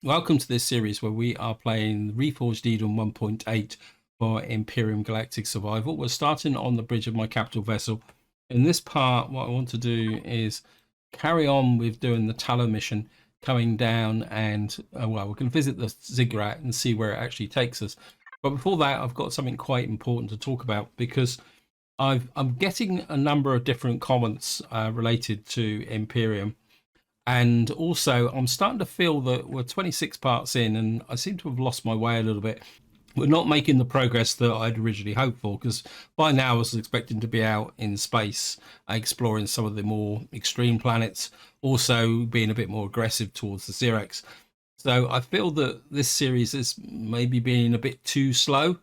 Welcome to this series where we are playing Reforged Eden 1.8 for Empyrion Galactic Survival. We're starting on the bridge of my capital vessel. In this part, what I want to do is carry on with doing the Tallow mission, coming down and, well, we can visit the Ziggurat and see where it actually takes us. But before that, I've got something quite important to talk about because I'm getting a number of different comments related to Empyrion. And also, I'm starting to feel that we're 26 parts in, and I seem to have lost my way a little bit. We're not making the progress that I'd originally hoped for, because by now I was expecting to be out in space, exploring some of the more extreme planets, also being a bit more aggressive towards the Zirax. So I feel that this series is maybe being a bit too slow,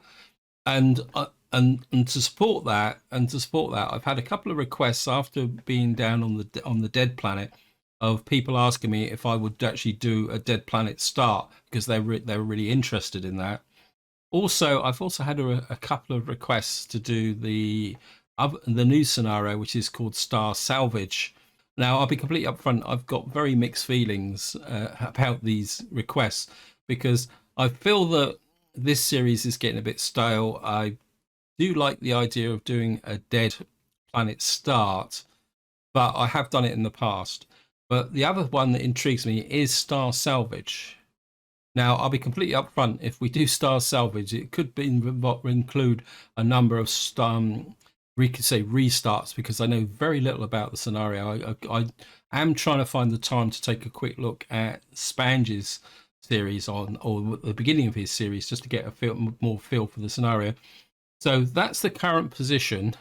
and to support that, I've had a couple of requests after being down on the dead planet of people asking me if I would actually do a dead planet start because they were really interested in that. Also, I've also had a couple of requests to do the new scenario, which is called Star Salvage. Now, I'll be completely upfront. I've got very mixed feelings about these requests because I feel that this series is getting a bit stale. I do like the idea of doing a dead planet start, but I have done it in the past. But the other one that intrigues me is Star Salvage. Now, I'll be completely upfront. If we do Star Salvage, it could include a number of we could say restarts, because I know very little about the scenario. I am trying to find the time to take a quick look at Spange's series or the beginning of his series, just to get a more feel for the scenario. So that's the current position.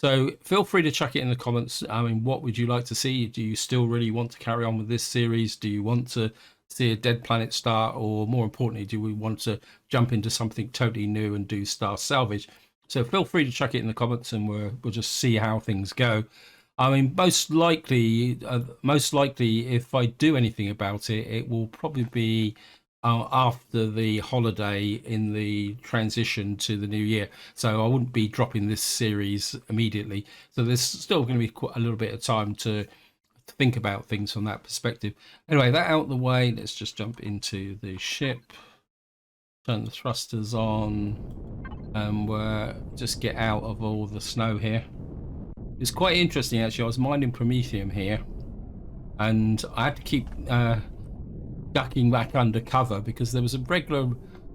So feel free to chuck it in the comments. I mean, what would you like to see? Do you still really want to carry on with this series? Do you want to see a dead planet start? Or more importantly, do we want to jump into something totally new and do Star Salvage? So feel free to chuck it in the comments and we'll just see how things go. I mean, most likely, if I do anything about it, it will probably be after the holiday in the transition to the new year. So I wouldn't be dropping this series immediately. So there's still going to be quite a little bit of time to think about things from that perspective. Anyway, that out of the way, let's just jump into the ship, turn the thrusters on, and just get out of all the snow here. It's quite interesting, actually. I was mining promethium here, and I had to keep ducking back under cover because there was a regular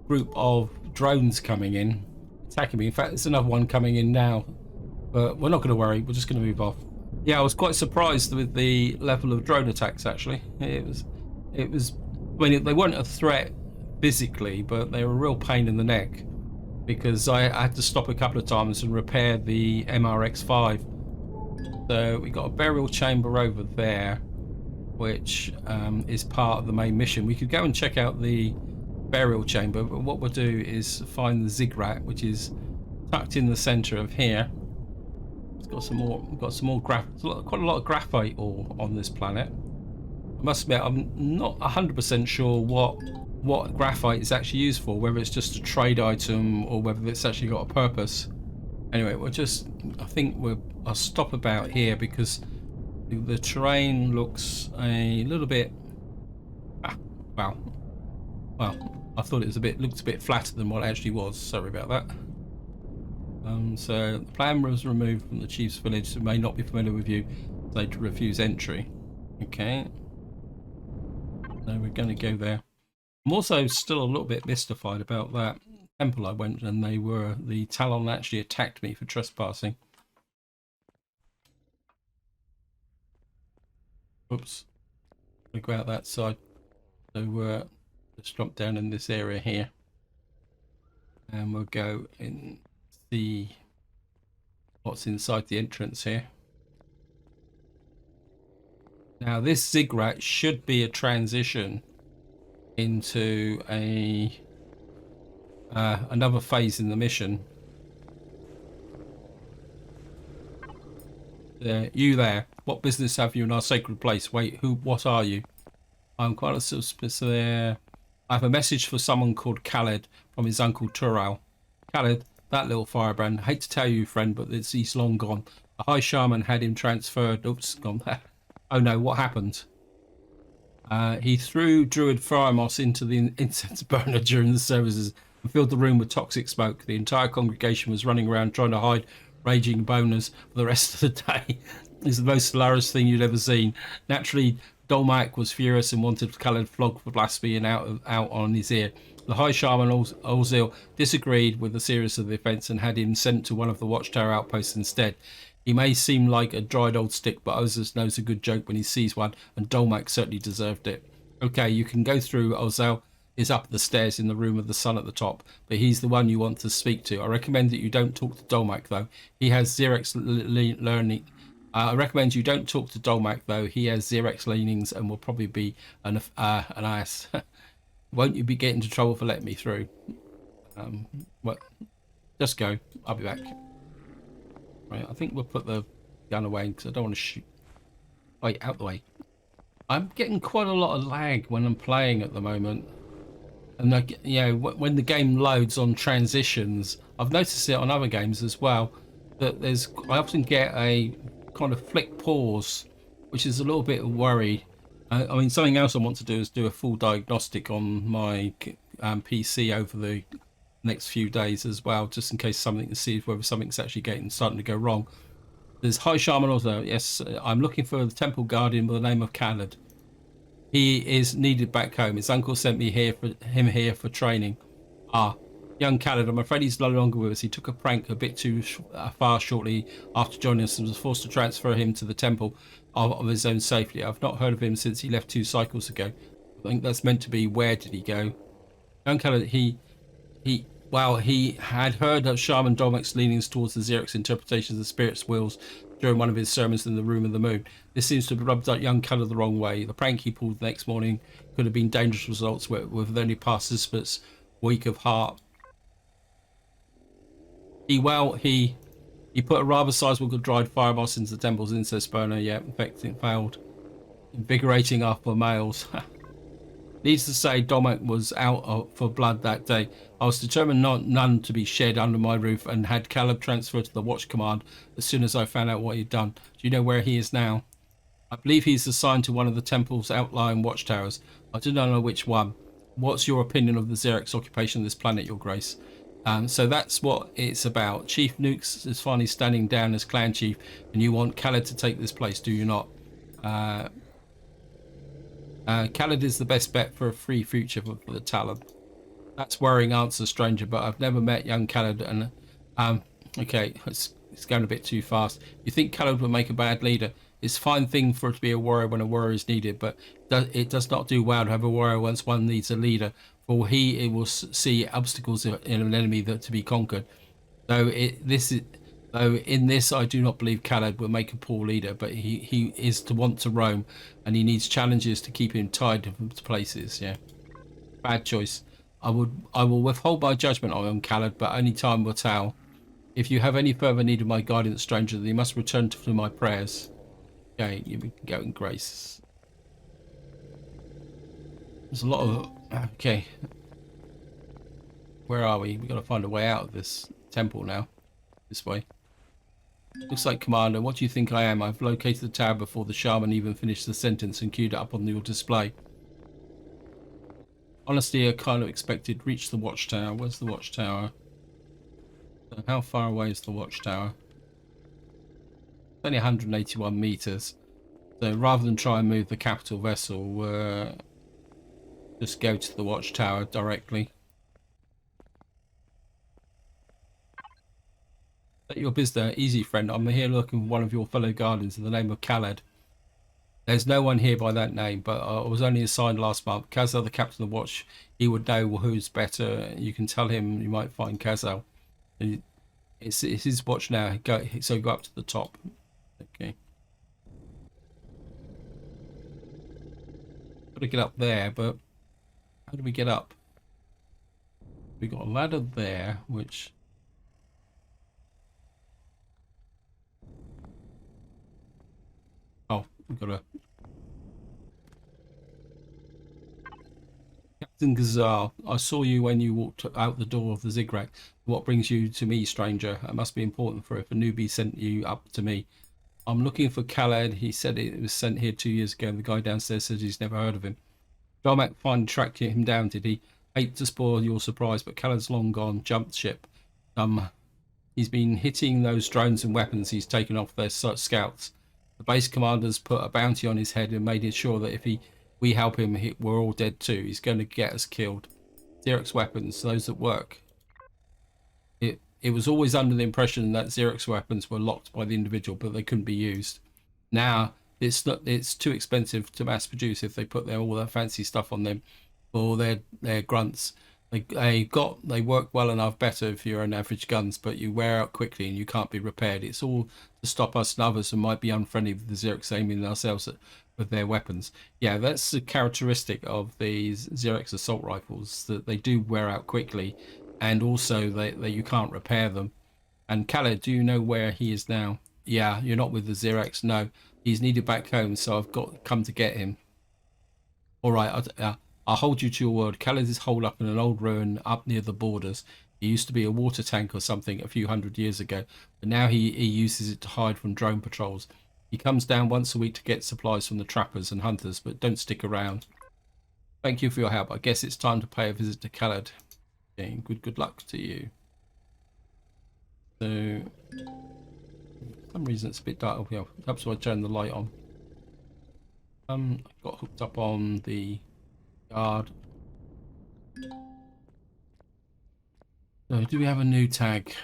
group of drones coming in, attacking me. In fact, there's another one coming in now, but we're not going to worry. We're just going to move off. Yeah, I was quite surprised with the level of drone attacks, actually. It was, I mean, they weren't a threat physically, but they were a real pain in the neck because I had to stop a couple of times and repair the MRX-5. So we got a burial chamber over there, which is part of the main mission. We could go and check out the burial chamber, but what we'll do is find the Ziggurat, which is tucked in the center of here. It's got some more. We've got some more quite a lot of graphite ore on this planet. I must admit, I'm not 100% sure what graphite is actually used for, whether it's just a trade item or whether it's actually got a purpose. Anyway, I think I'll stop about here because the terrain looks a little bit well, I thought it looked a bit flatter than what it actually was. Sorry about that. So the plan was removed from the chief's village, who may not be familiar with you, so to refuse entry. Okay, so we're going to go there. I'm also still a little bit mystified about that temple I went, and the Talon actually attacked me for trespassing. Oops, we go out that side. So let's drop down in this area here, and we'll go and see what's inside the entrance here. Now, this Ziggurat should be a transition into another phase in the mission. You there? What business have you in our sacred place? Wait, what are you? I'm quite a suspicious there. I have a message for someone called Khaled from his uncle Tural. Khaled, that little firebrand. I hate to tell you, friend, but he's long gone. A high shaman had him transferred. Oops, gone. Oh no, what happened? He threw Druid Fryamos into the incense burner during the services and filled the room with toxic smoke. The entire congregation was running around trying to hide raging boners for the rest of the day. It's the most hilarious thing you'd ever seen. Naturally, Dolmak was furious and wanted Khaled flogged for blasphemy and out on his ear. The High Shaman Ozil disagreed with the seriousness of the offence and had him sent to one of the Watchtower outposts instead. He may seem like a dried old stick, but Ozil knows a good joke when he sees one, and Dolmak certainly deserved it. Okay, you can go through. Ozil is up the stairs in the room with the sun at the top, but he's the one you want to speak to. I recommend that you don't talk to Dolmak, though. He has Xerex learning. I recommend you don't talk to Dolmak, though. He has Xerex leanings and will probably be an ass. Won't you be getting into trouble for letting me through? Well, just go. I'll be back. Right, I think we'll put the gun away because I don't want to shoot. Wait, out the way. I'm getting quite a lot of lag when I'm playing at the moment. And when the game loads on transitions, I've noticed it on other games as well, that I often get a kind of flick pause, which is a little bit worried. I mean, something else I want to do is do a full diagnostic on my PC over the next few days as well, just in case something to see whether something's actually starting to go wrong. There's High Shaman also. Yes, I'm looking for the Temple Guardian by the name of Khaled. He is needed back home. His uncle sent me here for training. Young Khaled, I'm afraid he's no longer with us. He took a prank a bit too far shortly after joining us and was forced to transfer him to the temple of his own safety. I've not heard of him since he left 2 cycles ago. I think that's meant to be, where did he go? Young Khaled, he had heard of Shaman Dolmak's leanings towards the Xerex interpretations of the spirit's wills during one of his sermons in the Room of the Moon. This seems to have rubbed out young Khaled the wrong way. The prank he pulled the next morning could have been dangerous results with only participants weak of heart. He put a rather sizable dried fire moss into the temple's incense burner. Yeah, in fact, it failed. Invigorating upper males. Needless to say, Dolmak was out for blood that day. I was determined none to be shed under my roof and had Caleb transferred to the Watch Command as soon as I found out what he'd done. Do you know where he is now? I believe he's assigned to one of the temple's outlying watchtowers. I do not know which one. What's your opinion of the Xerex occupation of this planet, Your Grace? So that's what it's about. Chief Nukes is finally standing down as clan chief, and you want Khaled to take this place, do you not? Khaled is the best bet for a free future for the Talon. That's worrying answer, stranger, but I've never met young Khaled, and okay, it's going a bit too fast. You think Khaled would make a bad leader? It's a fine thing for it to be a warrior when a warrior is needed, but it does not do well to have a warrior once one needs a leader, for it will see obstacles in an enemy to be conquered. Though in this, I do not believe Khaled will make a poor leader, but he is to want to roam, and he needs challenges to keep him tied to places. Yeah, bad choice. I will withhold my judgment on Khaled, but only time will tell. If you have any further need of my guidance, stranger, then you must return to my prayers. Okay, you can go in grace. There's a lot of... Okay. Where are we? We've got to find a way out of this temple now. This way. Looks like, Commander, what do you think I am? I've located the tower before the shaman even finished the sentence and queued it up on your display. Honestly, I kind of expected reach the watchtower. Where's the watchtower? How far away is the watchtower? It's only 181 meters. So rather than try and move the capital vessel, just go to the watchtower directly. At your business, easy friend. I'm here looking for one of your fellow guardians in the name of Khaled. There's no one here by that name, but I was only assigned last month. Kazal, the captain of the watch, he would know who's better. You can tell him, you might find Kazal. It's his watch now. So go up to the top. Okay. Got to get up there, but how do we get up? We got a ladder there, which... Oh, we've got a... Captain Gazal, I saw you when you walked out the door of the Ziggurat. What brings you to me, stranger? It must be important for if a newbie sent you up to me. I'm looking for Khaled. He said it was sent here 2 years ago. The guy downstairs says he's never heard of him. Jarmak finally tracked him down, did he? Hate to spoil your surprise, but Khaled's long gone. Jumped ship. He's been hitting those drones and weapons he's taken off their scouts. The base commanders put a bounty on his head and made it sure that if we help him, we're all dead too. He's going to get us killed. Xerox weapons, those that work. It was always under the impression that Xerox weapons were locked by the individual, but they couldn't be used. Now it's too expensive to mass produce if they put all that fancy stuff on them for their grunts. They work well enough better if you're an average guns, but you wear out quickly and you can't be repaired. It's all to stop us and others who might be unfriendly with the Xerox aiming themselves with their weapons. Yeah, that's a characteristic of these Xerox assault rifles, that they do wear out quickly, and also they you can't repair them. And Khaled, do you know where he is now? Yeah, you're not with the Xerox. No, he's needed back home, so I've got come to get him. All right, I'll hold you to your word. Khaled is holed up in an old ruin up near the borders. He used to be a water tank or something a few hundred years ago, but now he uses it to hide from drone patrols. He comes down once a week to get supplies from the trappers and hunters, but don't stick around. Thank you for your help. I guess it's time to pay a visit to Khaled. Okay, good luck to you. So, for some reason it's a bit dark. Oh, yeah, perhaps I turn the light on. I got hooked up on the guard. So, do we have a new tag?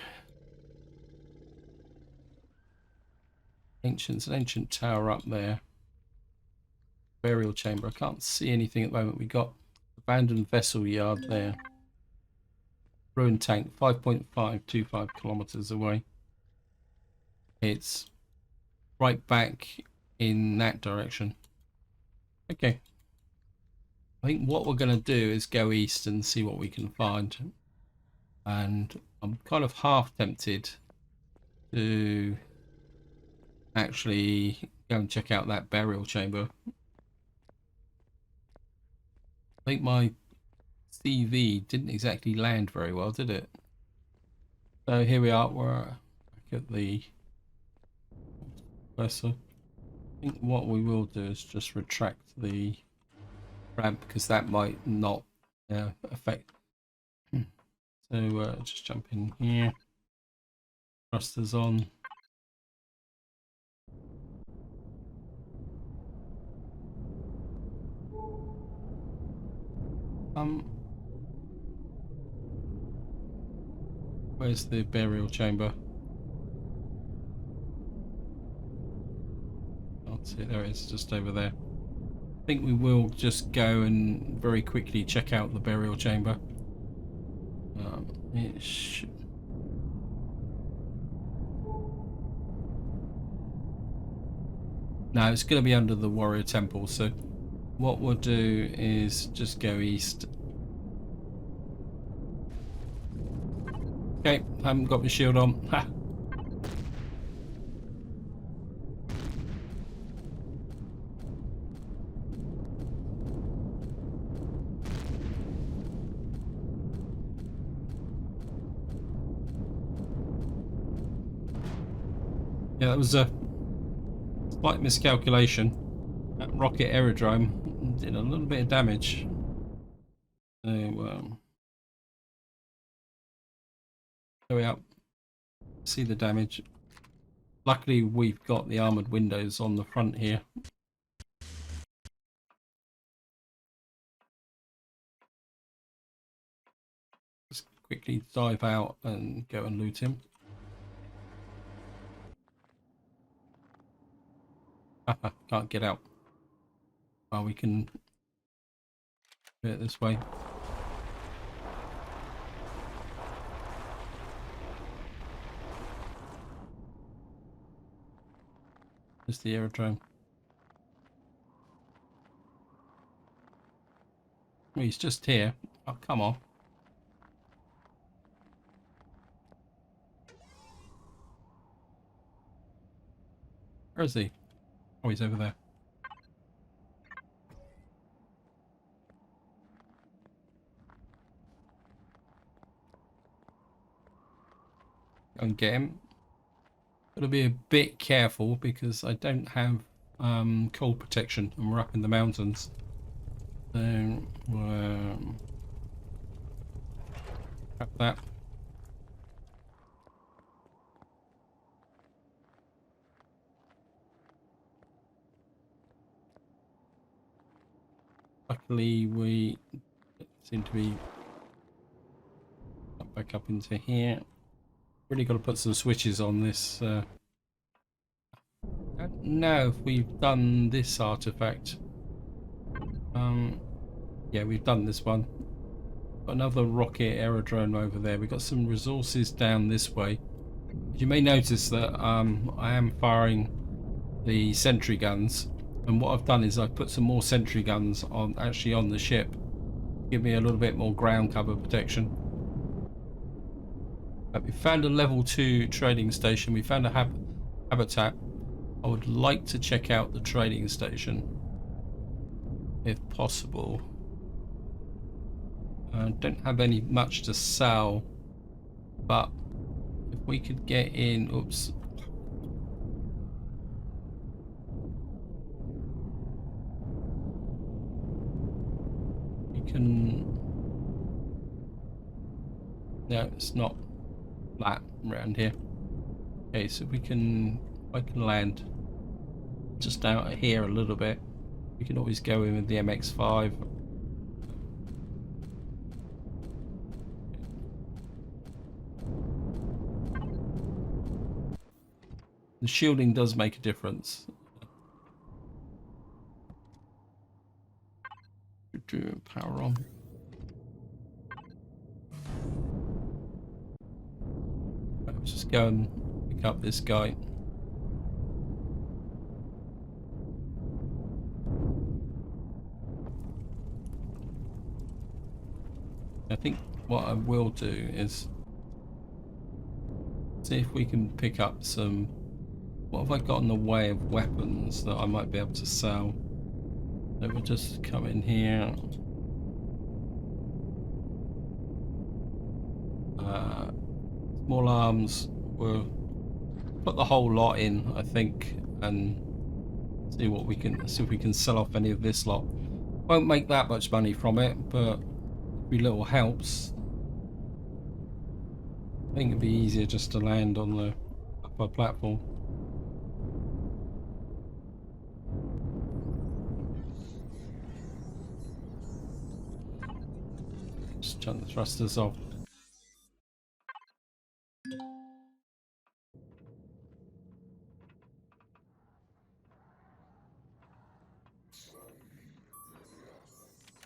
An ancient tower up there. Burial chamber. I can't see anything at the moment. We got abandoned vessel yard there. Ruined tank, 5.525 kilometers away. It's right back in that direction. Okay. I think what we're going to do is go east and see what we can find. And I'm kind of half tempted to actually go and check out that burial chamber. I think my CV didn't exactly land very well, did it? So here we are. We're back at the vessel. I think what we will do is just retract the ramp, because that might not affect. So just jump in here. Thrusters on. Where's the burial chamber? Can't see it. There it is, just over there. I think we will just go and very quickly check out the burial chamber. It should... No, it's going to be under the warrior temple. So what we'll do is just go east. Okay, haven't got my shield on. Ha. Yeah, that was a slight miscalculation. That rocket aerodrome did a little bit of damage. So, there we are. See the damage. Luckily, we've got the armored windows on the front here. Just quickly dive out and go and loot him. Can't get out. Well, we can do it this way. There's the aerodrome. Well, he's just here. Oh, come on. Where is he? Oh, he's over there. Go and get him. Gotta be a bit careful because I don't have cold protection and we're up in the mountains. So grab that. Luckily we seem to be back up into here. Really got to put some switches on this. I don't know if we've done this artifact. Yeah, we've done this one. Got another rocket aerodrome over there. We've got some resources down this way. You may notice that I am firing the sentry guns, and what I've done is I've put some more sentry guns on the ship. Give me a little bit more ground cover protection. We found a level 2 trading station. We found a habitat. I would like to check out the trading station if possible. I don't have any much to sell, but if we could get in, oops. We can, no, it's not flat around here. Okay, so we can, I can land just out here a little bit. We can always go in with the MX-5. The shielding does make a difference. Power on. Let's just go and pick up this guy. I think what I will do is see if we can pick up some. What have I got in the way of weapons that I might be able to sell? So we'll just come in here. Small arms. We'll put the whole lot in, I think, and see what we can. See if we can sell off any of this lot. Won't make that much money from it, but every little helps. I think it'd be easier just to land on the upper platform. Just turn the thrusters off.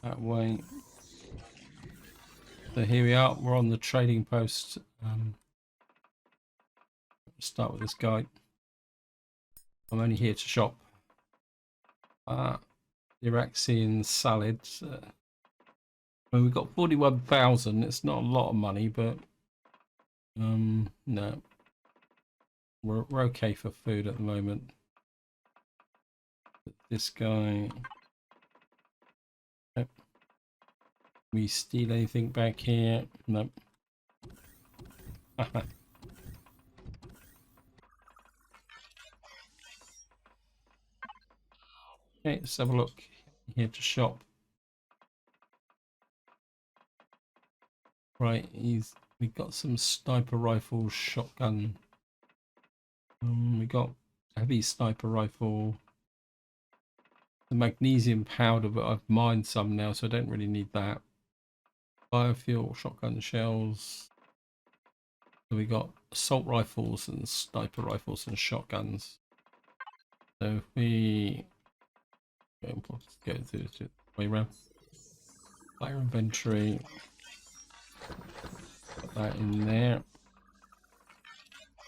That way. So here we are. We're on the trading post. Start with this guy. I'm only here to shop. Iraxian salads. Well, we've got 41,000. It's not a lot of money, but no, we're okay for food at the moment. This guy. Yep. We steal anything back here? Nope. Okay, let's have a look here to shop. Right, we've got some sniper rifle, shotgun. We got heavy sniper rifle. The magnesium powder, but I've mined some now, so I don't really need that. Biofuel, shotgun shells. So we got assault rifles and sniper rifles and shotguns. So if we go through the way around. Fire inventory. Put that in there.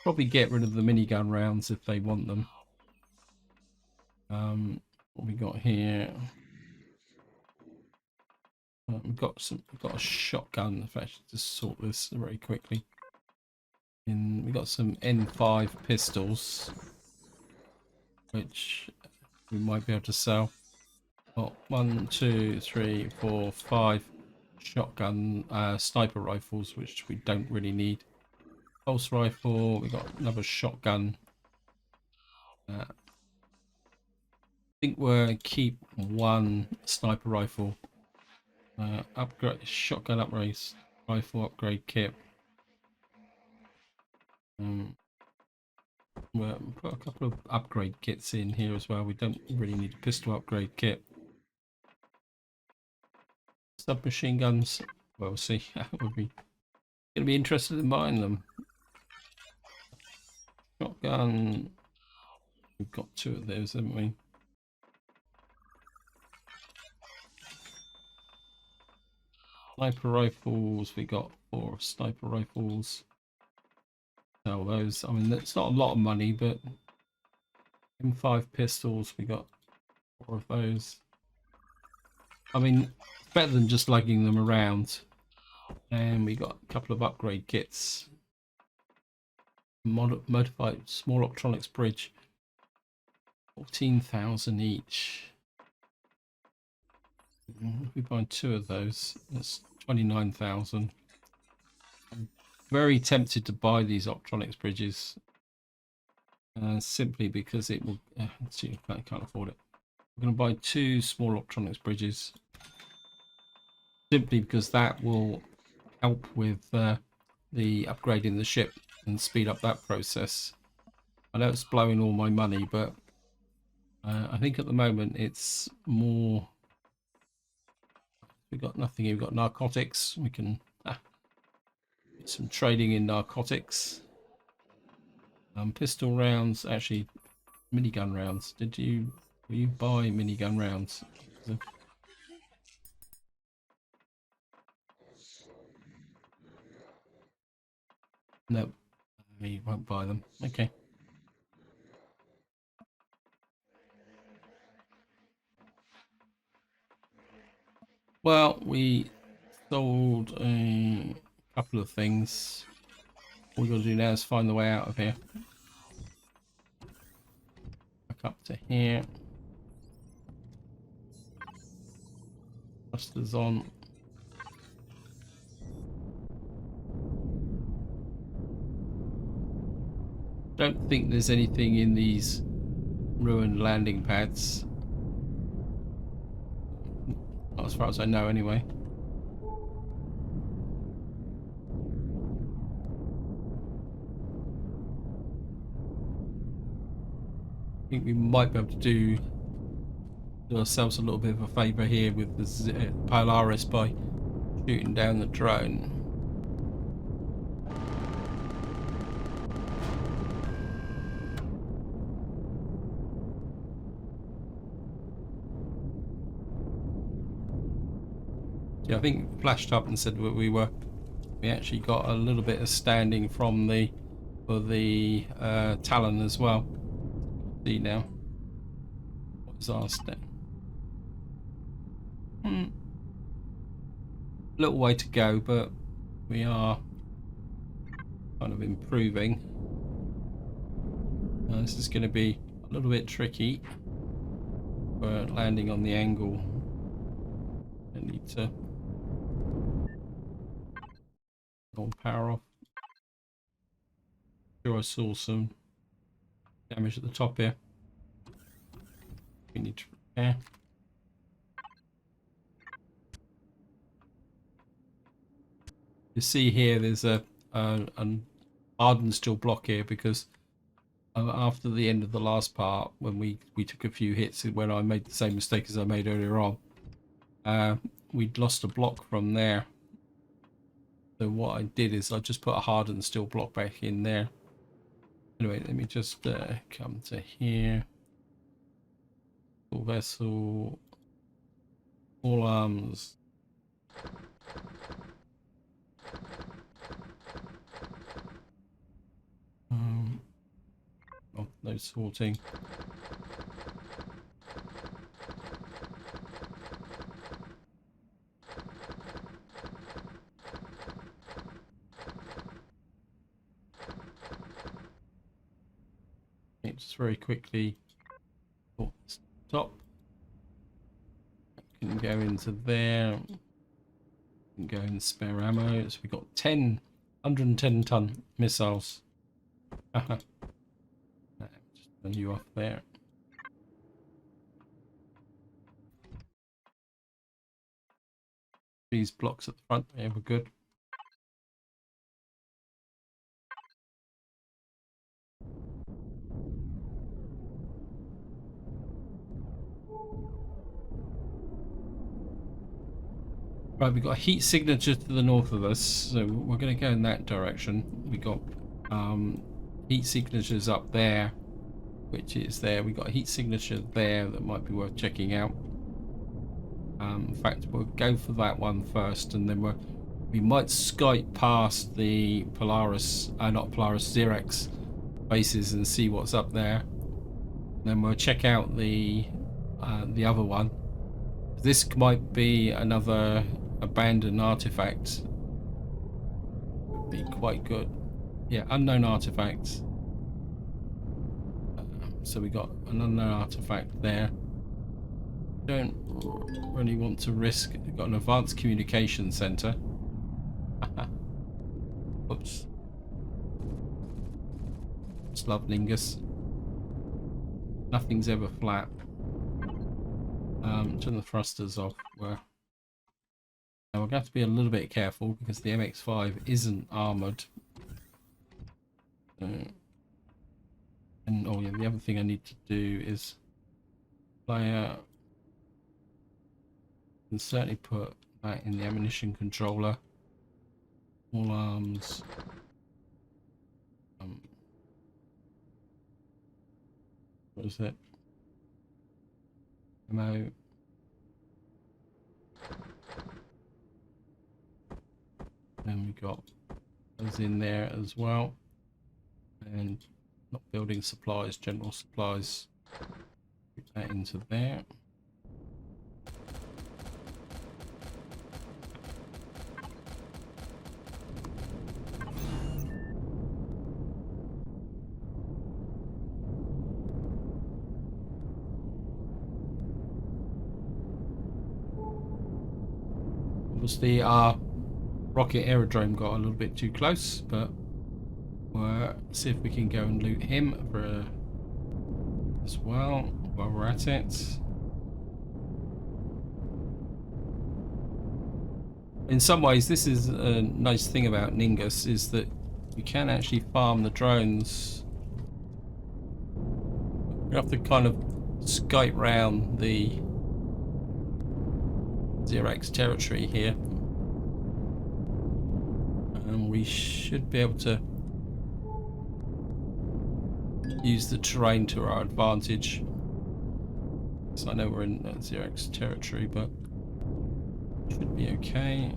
Probably get rid of the minigun rounds if they want them. What we got here? We've got a shotgun. If I should just sort this very quickly. And we got some N5 pistols, which we might be able to sell. Got 1, 2, 3, 4, 5 shotgun sniper rifles, which we don't really need. Pulse rifle. We got another shotgun. I think we'll keep one sniper rifle. Upgrade shotgun upgrade rifle upgrade kit. We'll put a couple of upgrade kits in here as well. We don't really need a pistol upgrade kit. Submachine guns. Well, we'll see. We'll be gonna be interested in buying them. Shotgun. We've got 2 of those, haven't we? Sniper rifles. We got 4 sniper rifles. Sell those. I mean, it's not a lot of money, but M5 pistols. We got 4 of those. I mean, it's better than just lugging them around. And we got a couple of upgrade kits. Modified small optronics bridge. 14,000 each. If we buy 2 of those, that's 29,000. I'm very tempted to buy these optronics bridges. Simply because it will. Let's see, I can't afford it. I'm going to buy 2 small optronics bridges. Simply because that will help with the upgrading the ship and speed up that process. I know it's blowing all my money, but I think at the moment it's more. We've got nothing here. We've got narcotics. We can get some trading in narcotics. Pistol rounds, actually minigun rounds. Will you buy minigun rounds? No, you won't buy them. Okay. Well, we sold a couple of things. All we've got to do now is find the way out of here. Back up to here. Thrusters on. Don't think there's anything in these ruined landing pads. Not as far as I know, anyway. I think we might be able to do ourselves a little bit of a favour here with the Polaris by shooting down the drone. Yeah, I think flashed up and said that we actually got a little bit of standing from the Talon as well. See now, what is our step? Little way to go, but we are kind of improving. This is going to be a little bit tricky. We're landing on the angle. I need to hold power off. Sure, I saw some damage at the top here. We need to repair. You see here, there's an hardened steel block here because after the end of the last part, when we took a few hits, when I made the same mistake as I made earlier on, we'd lost a block from there. So what I did is I just put a hardened steel block back in there. Anyway, let me just come to here. Full vessel, all arms. Oh, no sorting. Just very quickly. Oh, stop. Can go into there. Can go in spare ammo. So we've got 110 ton missiles. Just And you off there. These blocks at the front, yeah, we're good. Right, we've got a heat signature to the north of us, so we're going to go in that direction. We got heat signatures up there, which is there. We got a heat signature there that might be worth checking out. In fact, we'll go for that one first, and then we might Skype past the Polaris, not Polaris, Xerex bases and see what's up there. And then we'll check out the other one. This might be another abandoned artifact. Would be quite good. Yeah, unknown artifacts. So we got an unknown artifact there. Don't really want to risk. We've got an advanced communication center. Oops. Just love Ningus. Nothing's ever flat. Turn the thrusters off. Now we're going to have to be a little bit careful because the MX-5 isn't armored. And oh yeah, the other thing I need to do is play can certainly put that in the ammunition controller. All arms. What is it? Ammo. And we got those in there as well. And not building supplies, general supplies. Put that into there. Obviously our rocket aerodrome got a little bit too close, but we'll see if we can go and loot him for as well while we're at it. In some ways, this is a nice thing about Ningus, is that you can actually farm the drones. We have to kind of Skype round the Xerex territory here, and we should be able to use the terrain to our advantage. So I know we're in Xerex territory, but should be okay.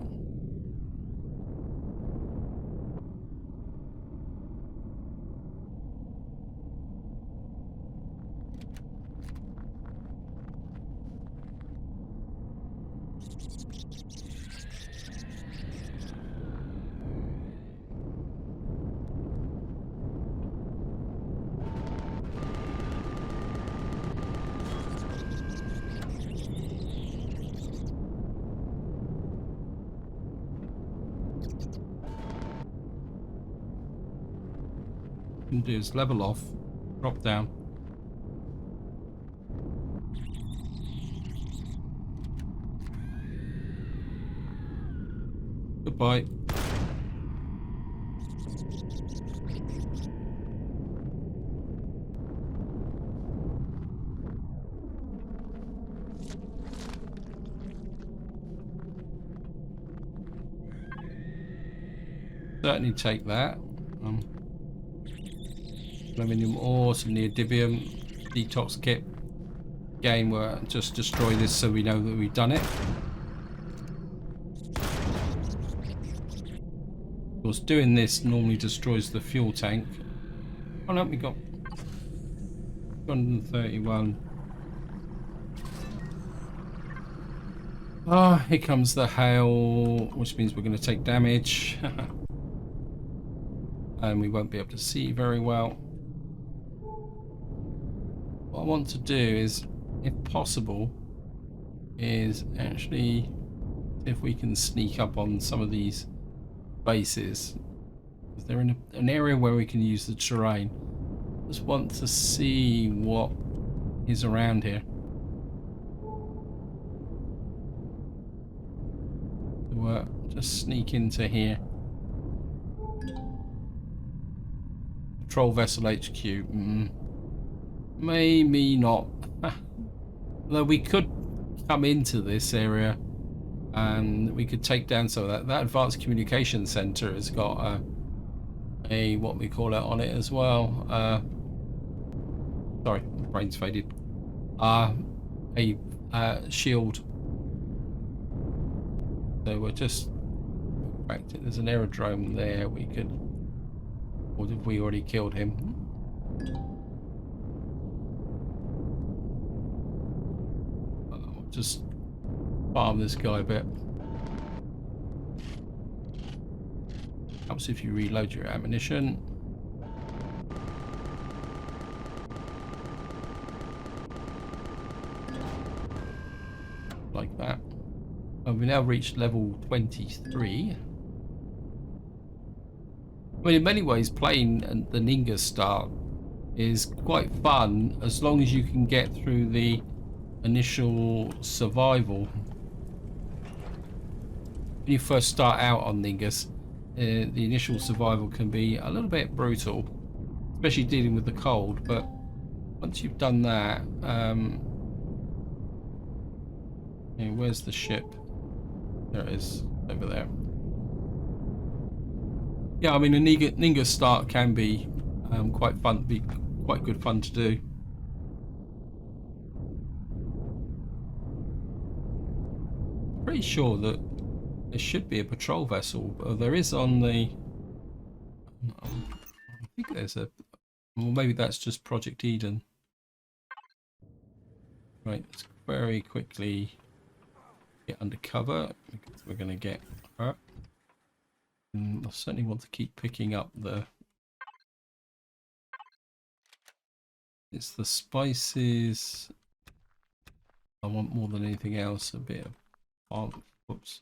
Can do is level off, drop down. Goodbye. Certainly take that. Aluminium ore, some neodymium, detox kit. Again, we'll just destroy this so we know that we've done it. Of course, doing this normally destroys the fuel tank. Oh no, we got 231. Ah, here comes the hail, which means we're going to take damage. And we won't be able to see very well. What I want to do is, if possible, is actually see if we can sneak up on some of these bases. They're in an area where we can use the terrain. Just want to see what is around here. So, just sneak into here. Patrol vessel HQ. Maybe not. Though we could come into this area and we could take down some of that. That advanced communication center has got a what we call it on it as well. Sorry, my brain's faded. A shield. So we're just back to, there's an aerodrome there. We could, or have we already killed him? Just farm this guy a bit. Helps if you reload your ammunition. Like that. And we now reached level 23. I mean, in many ways, playing the Ninga start is quite fun as long as you can get through the initial survival. When you first start out on Ningas, the initial survival can be a little bit brutal, especially dealing with the cold, but once you've done that, where's the ship? There it is, over there. Yeah, I mean, a Ninga start can be quite good fun to do. Pretty sure that there should be a patrol vessel, but there is on the. I think there's a. Well, maybe that's just Project Eden. Right, let's very quickly get undercover because we're going to get hurt. And I certainly want to keep picking up the. It's the spices. I want more than anything else a bit of. Whoops.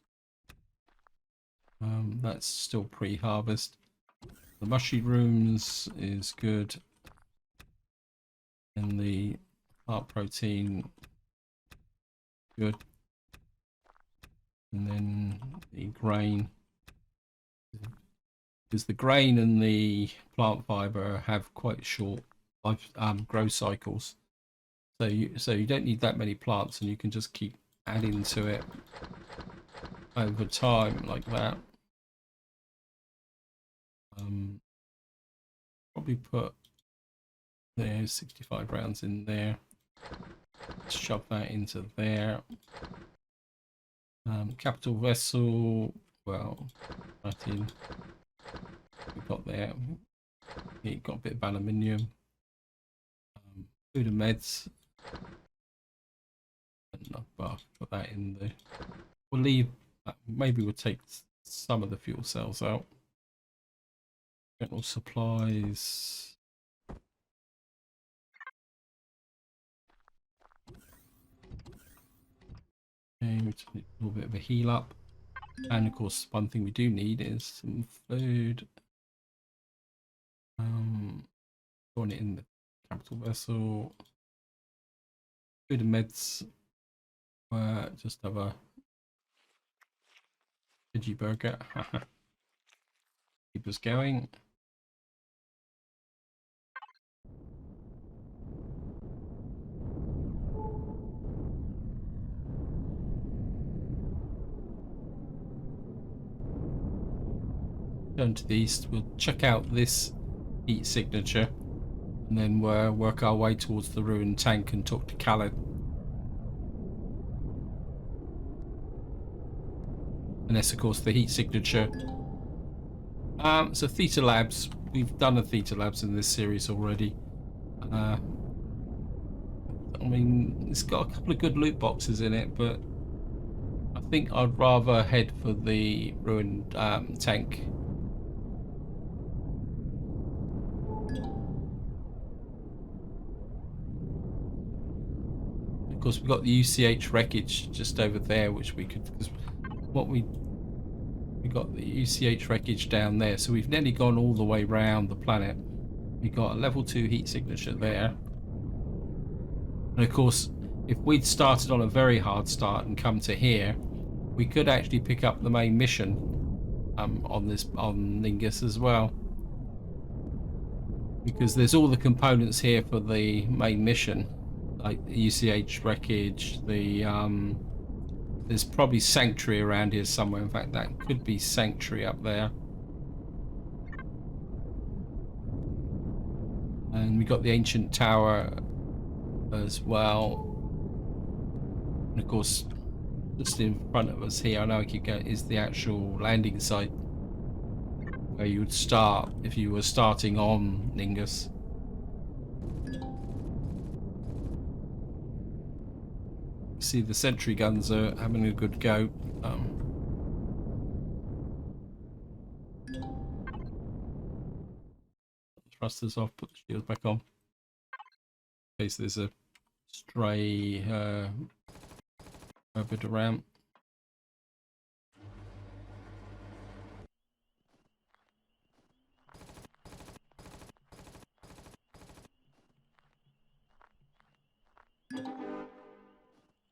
That's still pre-harvest. The mushrooms is good, and the heart protein good, and then the grain, because the grain and the plant fiber have quite short life growth cycles, so you don't need that many plants, and you can just keep adding to it over time like that. Probably put there's 65 rounds in there. Shove that into there. Capital vessel. Well, right in. We've got there. Yeah, got a bit of aluminium. Food and meds. Put that in there. We'll leave. Maybe we'll take some of the fuel cells out. General supplies. Okay, we just need a little bit of a heal up. And of course, one thing we do need is some food. Throwing it in the capital vessel. Food and meds. Just have a veggie burger. Keep us going. Turn to the east. We'll check out this heat signature, and then we'll work our way towards the ruined tank and talk to Khaled. And that's of course the heat signature. So Theta Labs, we've done a Theta Labs in this series already. I mean, it's got a couple of good loot boxes in it, but I think I'd rather head for the ruined tank. Of course, we've got the UCH wreckage just over there, which we could, because what we got the UCH wreckage down there, so we've nearly gone all the way round the planet. We got a level 2 heat signature there. And of course, if we'd started on a very hard start and come to here, we could actually pick up the main mission on Ningus as well, because there's all the components here for the main mission, like the UCH wreckage. There's probably Sanctuary around here somewhere. In fact, that could be Sanctuary up there. And we got the ancient tower as well. And of course, just in front of us here, I know I keep going, is the actual landing site where you would start if you were starting on Ningus. See, the sentry guns are having a good go. Thrusters off, put the shields back on. In case there's a stray a bit around.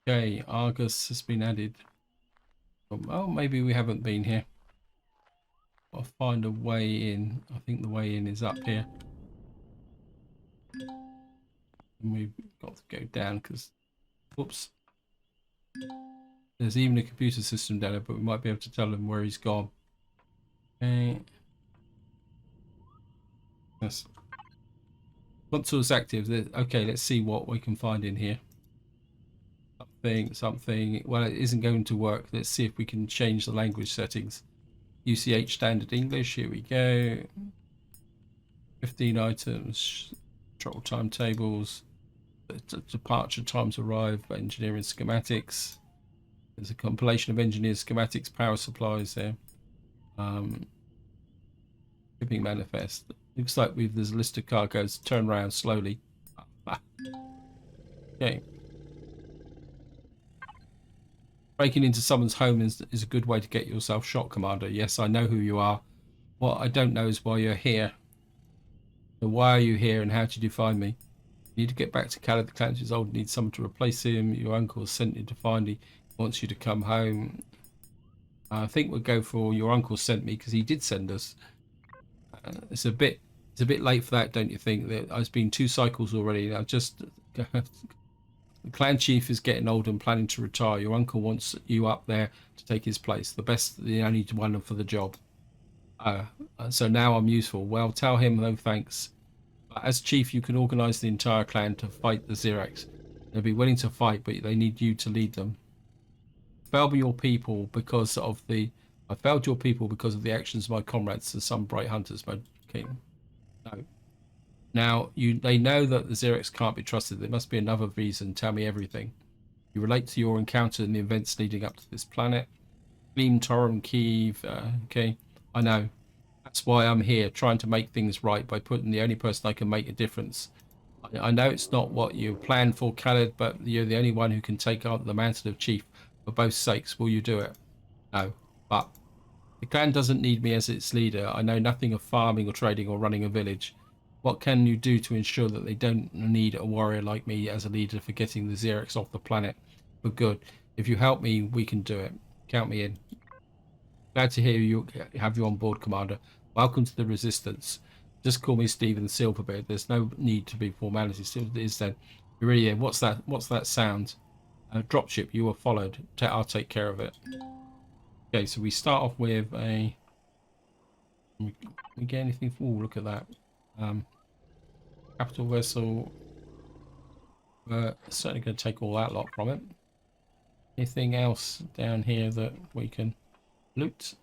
Okay, Argus has been added. Oh, maybe we haven't been here. I'll find a way in. I think the way in is up here. And we've got to go down because, whoops. There's even a computer system down there, but we might be able to tell him where he's gone. Okay. Yes. Console's active. Okay, let's see what we can find in here. Something. Well, it isn't going to work. Let's see if we can change the language settings. UCH standard English. Here we go. 15 items. Travel timetables. Departure times arrive. Engineering schematics. There's a compilation of engineers schematics, power supplies there. Shipping manifest. Looks like there's a list of cargoes. Turn around slowly. Okay. Breaking into someone's home is a good way to get yourself shot, Commander. Yes, I know who you are. What I don't know is why you're here. So why are you here and how did you find me? You need to get back to Khaled. The clan is old. Need someone to replace him. Your uncle sent you to find you. He wants you to come home. I think we'll go for your uncle sent me because he did send us. It's a bit late for that, don't you think? There's been 2 cycles already. I've just the clan chief is getting old and planning to retire. Your uncle wants you up there to take his place. The only one for the job. So now I'm useful. Well, tell him no thanks. But as chief, you can organize the entire clan to fight the Xerax. They'll be willing to fight, but they need you to lead them. I failed your people because of the actions of my comrades and some bright hunters. Okay. No. Now, they know that the Xerax can't be trusted. There must be another reason. Tell me everything. You relate to your encounter in the events leading up to this planet. Gleam, Torum, Kiev. Okay, I know. That's why I'm here, trying to make things right by putting the only person I can make a difference. I know it's not what you planned for, Khaled, but you're the only one who can take on the mantle of chief for both sakes. Will you do it? No, but the clan doesn't need me as its leader. I know nothing of farming or trading or running a village. What can you do to ensure that they don't need a warrior like me as a leader for getting the Xerax off the planet for good? If you help me, we can do it. Count me in. Glad to hear you have you on board, Commander. Welcome to the Resistance. Just call me Stephen Silverbeard. There's no need to be formality. Still is then. You're really in. What's that? What's that sound? Dropship. You were followed. I'll take care of it. Okay, so we start off with a. We get anything? Oh, look at that. Capital vessel. Certainly going to take all that lot from it. Anything else down here that we can loot?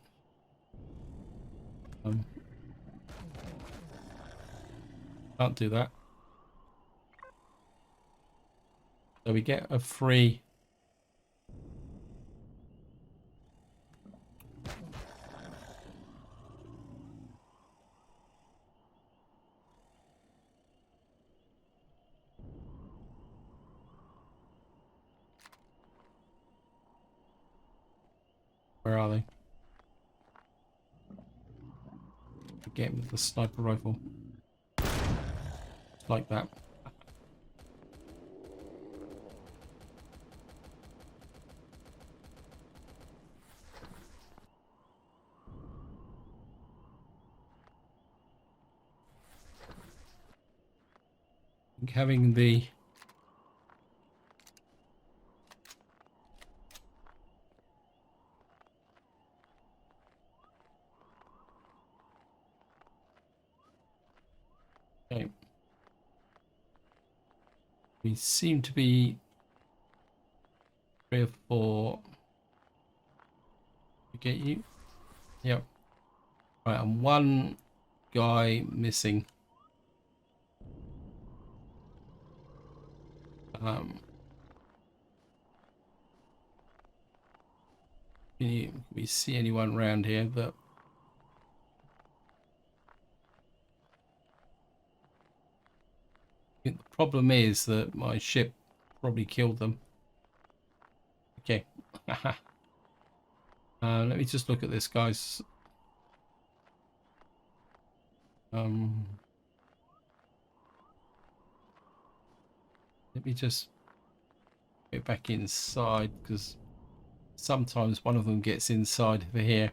Can't do that. So we get a free. Where are they? Get with the sniper rifle. just like that. Having the okay. We seem to be 3 or 4. We get you. Yep. Right, and one guy missing. Can we see anyone around here that I think the problem is that my ship probably killed them. Okay. Let me just look at this, guys. Let me just go back inside, because sometimes one of them gets inside over here.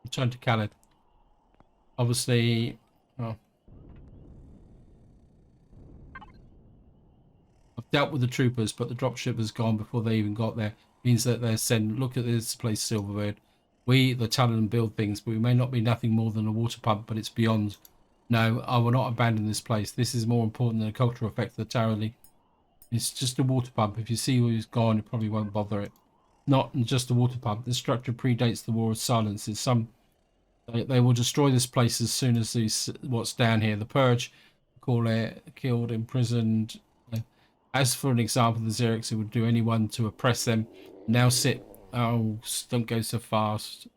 Return to Khaled. Obviously, oh, I've dealt with the troopers, but the dropship has gone before they even got there. Means that they're sent. Look at this place, Silverbird. We, the talent, build things, but we may not be nothing more than a water pump, but it's beyond. No, I will not abandon this place. This is more important than the cultural effect of the Tarrelly. It's just a water pump. If you see who's gone, it probably won't bother it. Not just a water pump. This structure predates the War of Silence. It's some. They will destroy this place as soon as these what's down here. The Purge, call it, killed, imprisoned. As for an example, the Xerix, who would do anyone to oppress them. Now sit. Oh, don't go so fast.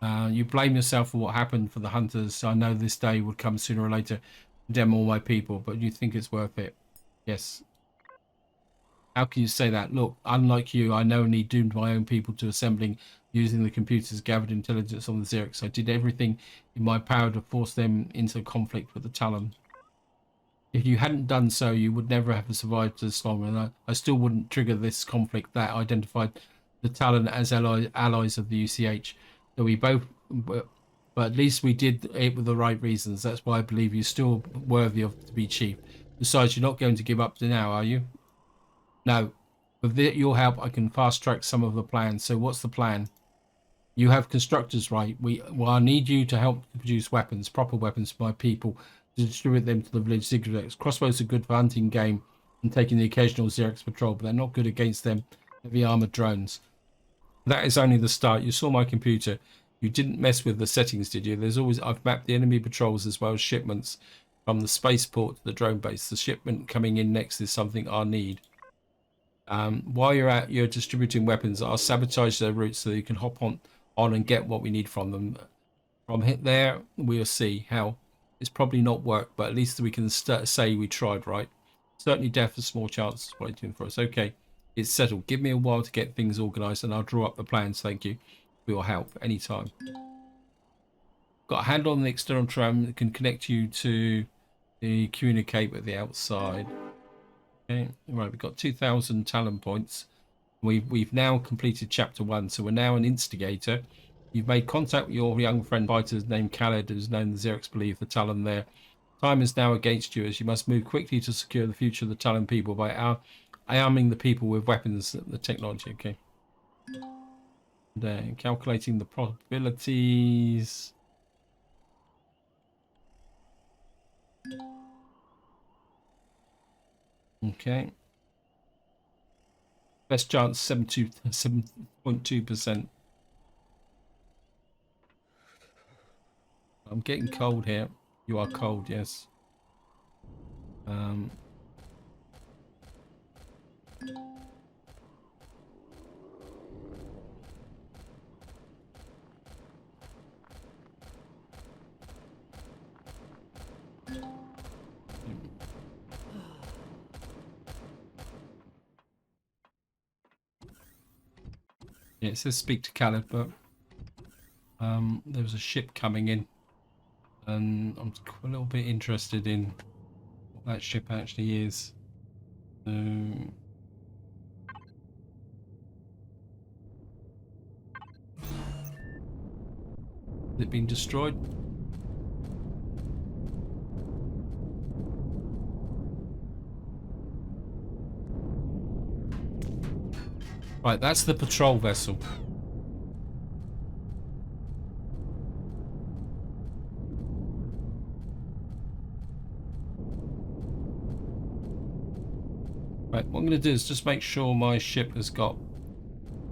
You blame yourself for what happened for the hunters. I know this day would come sooner or later. Condemn all my people, but you think it's worth it? Yes. How can you say that? Look, unlike you, I knowingly doomed my own people to assembling using the computers gathered intelligence on the Xerix. I did everything in my power to force them into conflict with the Talon. If you hadn't done so, you would never have survived this long, and I still wouldn't trigger this conflict that identified the Talon as allies of the UCH. So we both, but at least we did it with the right reasons. That's why I believe you're still worthy of to be chief. Besides, you're not going to give up to now, are you? No. With your help, I can fast track some of the plans. So what's the plan? You have constructors, right? Well, I need you to help produce weapons, proper weapons for my people, to distribute them to the village Ziggurat. Crossbows are good for hunting game and taking the occasional Xerix patrol, but they're not good against them heavy armored drones. That is only the start. You saw my computer. You didn't mess with the settings, did you? I've mapped the enemy patrols as well as shipments from the spaceport to the drone base. The shipment coming in next is something I need. While you're distributing weapons, I'll sabotage their routes so you can hop on and get what we need from them. From there, we'll see how. It's probably not work, but at least we can say we tried, right? Certainly death a small chance waiting for us. Okay, it's settled. Give me a while to get things organized and I'll draw up the plans. Thank you for your help anytime. Got a handle on the external tram that can connect you to the communicate with the outside. Okay, right, we've got 2,000 talent points. We've now completed chapter 1, so we're now an instigator. You've made contact with your young friend fighter named Khaled, who's known the Xerix believe the Talon there. Time is now against you, as you must move quickly to secure the future of the Talon people by arming the people with weapons, the technology. Okay. And, calculating the probabilities. Okay. Best chance 7.2%. I'm getting cold here. You are cold, yes. Yeah, it says speak to Khaled, but there was a ship coming in, and I'm a little bit interested in what that ship actually is. So, has it been destroyed? Right, that's the patrol vessel. Right, what I'm going to do is just make sure my ship has got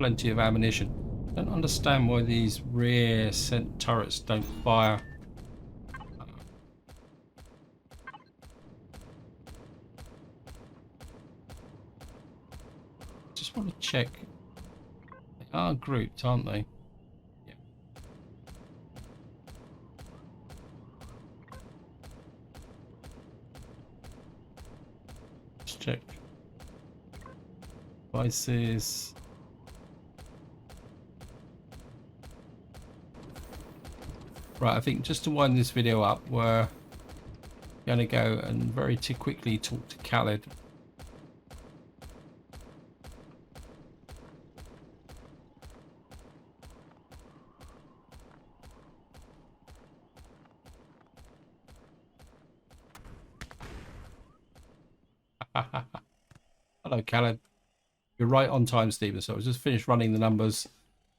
plenty of ammunition. I don't understand why these rear turrets don't fire. Just want to check. They are grouped, aren't they? Yeah. Let's check. Devices. Right, I think just to wind this video up, we're going to go and very quickly talk to Khaled. Hello, Khaled. You're right on time, Stephen. So I was just finished running the numbers.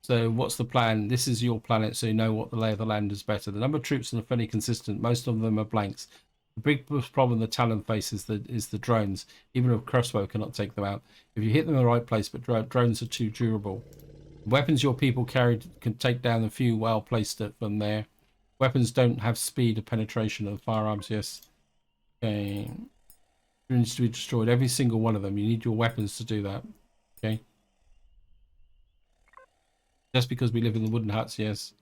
So what's the plan? This is your planet, so you know what the lay of the land is better. The number of troops are fairly consistent. Most of them are blanks. The big problem the Talon faces is the drones. Even a crossbow cannot take them out. If you hit them in the right place, but drones are too durable. The weapons your people carried can take down a few well placed from there. Weapons don't have speed or penetration of firearms. Yes. Okay. Needs to be destroyed. Every single one of them. You need your weapons to do that. Okay. Just because we live in the wooden huts, yes.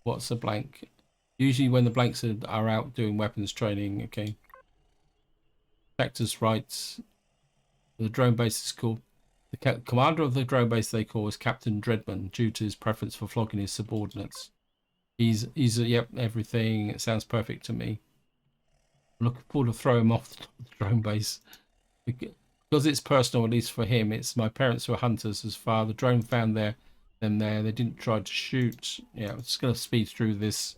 What's a blank? Usually when the blanks are out doing weapons training, okay. Factors rights. The drone base is called. The commander of the drone base they call is Captain Dreadman, due to his preference for flogging his subordinates. He's yep, everything. It sounds perfect to me. I'm looking forward to throw him off the drone base. Because it's personal, at least for him. It's my parents were hunters as far. The drone found them there. They didn't try to shoot. Yeah, I'm just going to speed through this.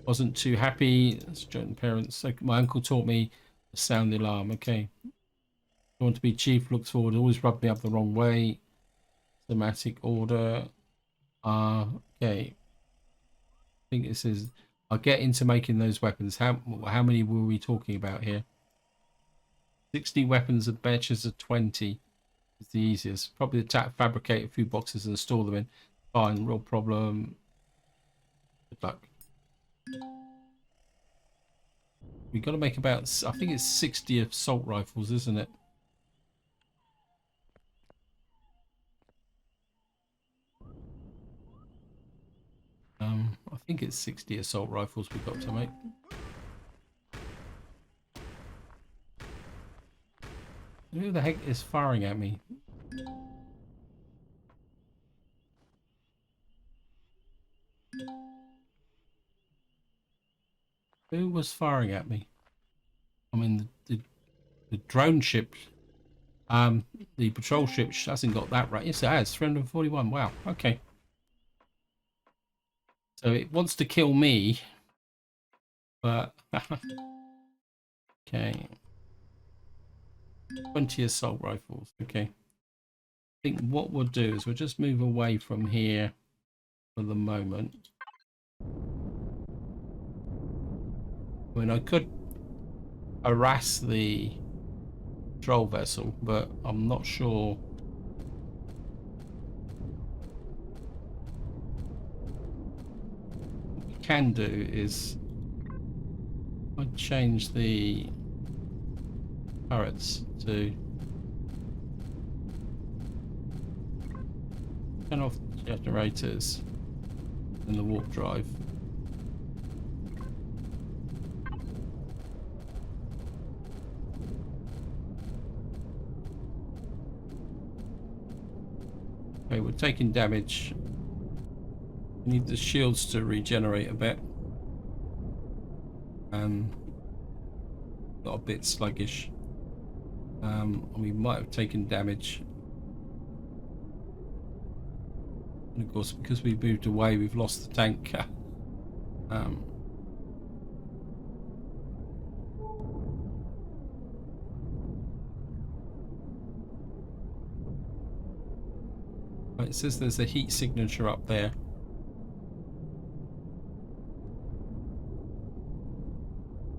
Wasn't too happy. That's joint parents. Like, my uncle taught me to sound the alarm. Okay. I want to be chief. Looks forward. Always rubbed me up the wrong way. Thematic order. Okay. I think it says I'll get into making those weapons. How many were we talking about here? 60 weapons and batches of 20 is the easiest. Probably fabricate a few boxes and store them in. Fine, real problem. Good luck. We've got to make about, I think it's 60 assault rifles, isn't it? I think it's 60 assault rifles we've got to make. Who the heck is firing at me? Who was firing at me? I mean, the drone ship, the patrol ship hasn't got that right. Yes, it has. 341. Wow. Okay. So it wants to kill me, but okay. 20 assault rifles. Okay. I think what we'll do is we'll just move away from here for the moment. I mean, I could harass the patrol vessel, but I'm not sure. What we can do is I change the turrets to turn off the generators and the warp drive. Okay, we're taking damage. We need the shields to regenerate a bit. Got a bit sluggish. We might have taken damage. And of course, because we moved away, we've lost the tank. It says there's a heat signature up there.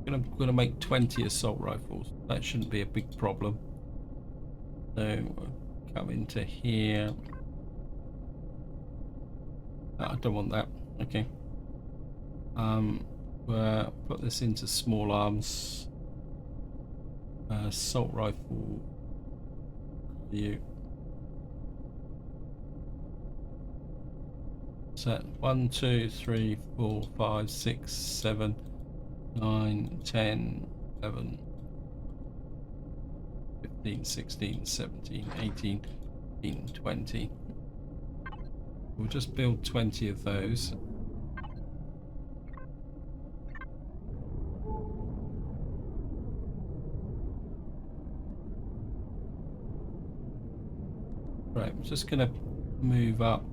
I'm gonna make 20 assault rifles. That shouldn't be a big problem. So we'll come into here. I don't want that. Okay. We'll put this into small arms. Assault rifle. You. Set 1, 2, 3, 4, 5, 6, 7, 9, 10, 11, 15, 16, 17, 18, 19, 20. We'll just build 20 of those. Right, I'm just going to move up.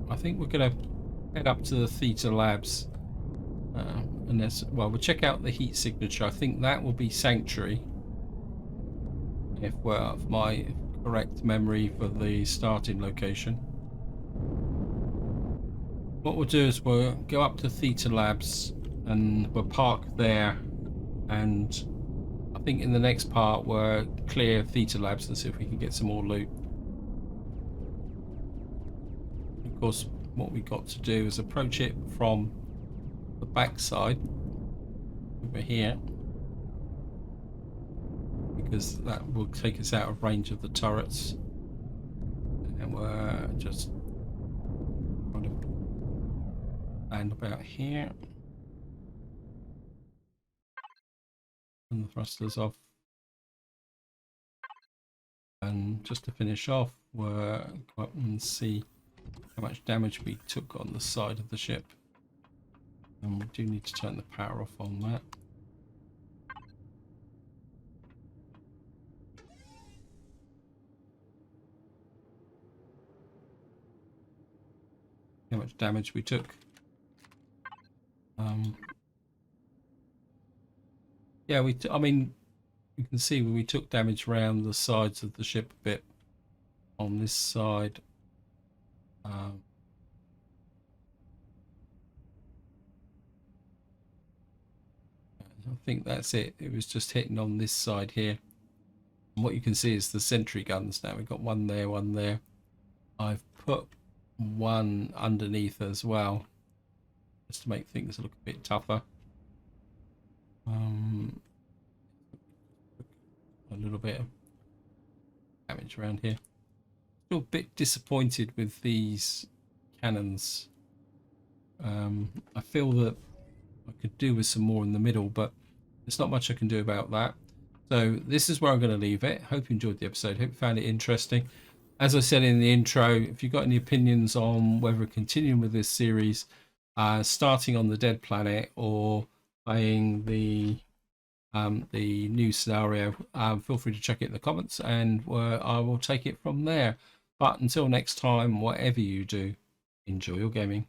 I think we're going to head up to the Theta Labs. And there's, well, we'll check out the heat signature. I think that will be Sanctuary. If my correct memory for the starting location. What we'll do is we'll go up to Theta Labs and we'll park there, and I think in the next part we'll clear Theta Labs and see if we can get some more loot. Of course, what we got to do is approach it from the back side over here, because that will take us out of range of the turrets, and we're just trying to land about here and the thrusters off. And just to finish off, we'll go up and see how much damage we took on the side of the ship, and we do need to turn the power off on that. How much damage we took. Yeah, I mean, you can see we took damage around the sides of the ship a bit on this side. I think that's it. It was just hitting on this side here. And what you can see is the sentry guns now. We've got one there, one there. I've put one underneath as well, just to make things look a bit tougher. A little bit of damage around here. Still a bit disappointed with these cannons. I feel that I could do with some more in the middle, but there's not much I can do about that. So this is where I'm going to leave it. Hope you enjoyed the episode. Hope you found it interesting. As I said in the intro, if you've got any opinions on whether continuing with this series, starting on the dead planet or playing the new scenario, feel free to check it in the comments, and I will take it from there. But until next time, whatever you do, enjoy your gaming.